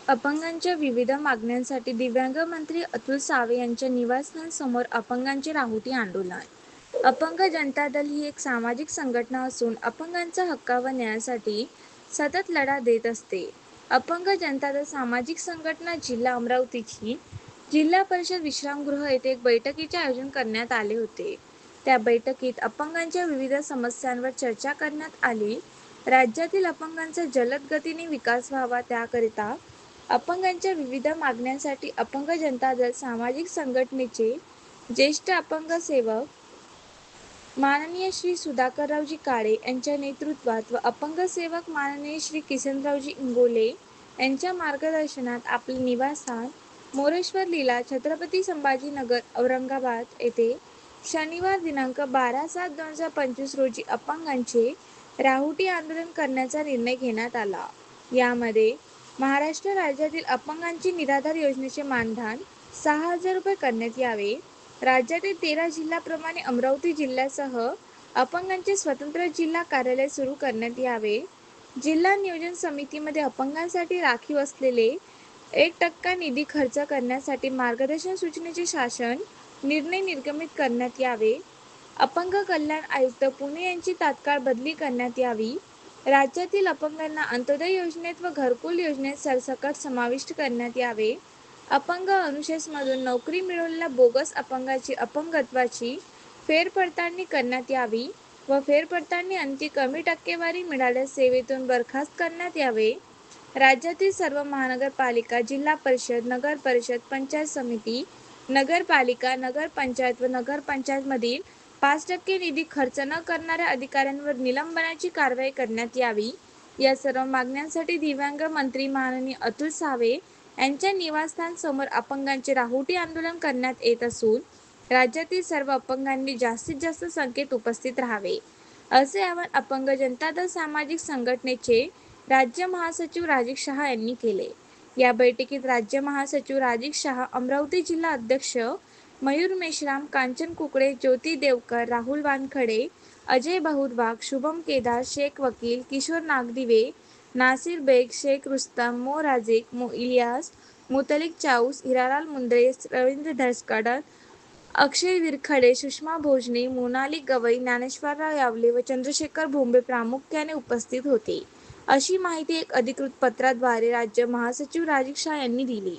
अपंगांच्या विविध मागण्यांसाठी दिव्यांग मंत्री अतुल सावे यांच्या निवासस्थानासमोर अपंगांचे राहुटी आंदोलन. अपंग जनता दल ही एक सामाजिक संघटना असून अपंगांच्या हक्क व न्यायासाठी सतत लढा देत असते. अपंग जनता दल सामाजिक संघटना जिल्हा अमरावतीची जिल्हा परिषद विश्रामगृह येथे एक बैठकीचे आयोजन करण्यात आले होते. त्या बैठकीत अपंगांच्या विविध समस्यांवर चर्चा करण्यात आली. राज्यातील अपंगांचा जलद गतीने विकास व्हावा त्याकरिता अपंगांच्या विविध मागण्यांसाठी अपंग जनता दल सामाजिक संघटनेचे ज्येष्ठ अपंग सेवक माननीय श्री सुधाकररावजी काळे यांच्या नेतृत्वात व अपंग सेवक माननीय श्री किसनरावजी इंगोले यांच्या मार्गदर्शनात आपले निवासस्थान मोरेश्वर लीला छत्रपती संभाजीनगर औरंगाबाद येथे शनिवार दिनांक 12/7/2025 रोजी अपंगांचे राहुटी आंदोलन करण्याचा निर्णय घेण्यात आला. यामध्ये महाराष्ट्र राज्यातील अपंगांची निराधार योजनेचे मानधन 6,000 रुपये करण्यात यावे. राज्यातील 13 जिल्ह्याप्रमाणे अमरावती जिल्ह्यासह अपंगांचे स्वतंत्र जिल्हा कार्यालय सुरू करण्यात यावे. जिल्हा नियोजन समितीमध्ये अपंगांसाठी राखीव असलेले 1% निधी खर्च करण्यासाठी मार्गदर्शन सूचनेचे शासन निर्णय निर्गमित करण्यात यावे. अपंग कल्याण आयुक्त पुणे यांची तात्काळ बदली करण्यात यावी. राज्यातील अपंगांना अंत्योदय योजनेत व घरकुल योजनेत सरसकट समाविष्ट करण्यात यावे. अपंग अनुशेषमधून नोकरी मिळवलेल्या बोगस अपंगाची अपंगत्वाची फेरपडताळणी करण्यात यावी व फेरपडताळणी अंती कमी टक्केवारी मिळाल्यास सेवेतून बरखास्त करण्यात यावे. राज्यातील सर्व महानगरपालिका, जिल्हा परिषद, नगर परिषद, पंचायत समिती, नगरपालिका, नगरपंचायत व नगरपंचायतमधील 5% निधी खर्च न करणाऱ्या अधिकाऱ्यांवर निलंबनाची कारवाई करण्यात यावी. या सर्व मागण्यांसाठी दिव्यांग मंत्री माननीय अतुल सावे यांच्या निवासस्थान समोर अपंगांचे राहुटी आंदोलन करण्यात येत असून राज्यातील सर्व अपंगांनी जास्तीत जास्त संख्येत उपस्थित राहावे, असे आवाहन अपंग जनता दल सामाजिक संघटनेचे राज्य महासचिव राजीव शहा यांनी केले. या बैठकीत राज्य महासचिव राजीव शहा, अमरावती जिल्हा अध्यक्ष मयूर मेश्राम, कांचन कुकडे, ज्योती देवकर, राहुल वानखडे, अजय बहुरवाग, शुभम केदार, शेख वकील, किशोर नागदिवे, नासिर बेग, शेख रुस्तम, मो राजिक, मो इलियास, मुतलिक चाऊस, हिरालाल मुंद्रे, रवींद्र धसकडन, अक्षय विरखडे, सुषमा भोजने, मोनाली गवई, ज्ञानेश्वरराव यावले व चंद्रशेखर भोंबे प्रामुख्याने उपस्थित होते, अशी माहिती एक अधिकृत पत्राद्वारे राज्य महासचिव राजीव शहा यांनी दिली.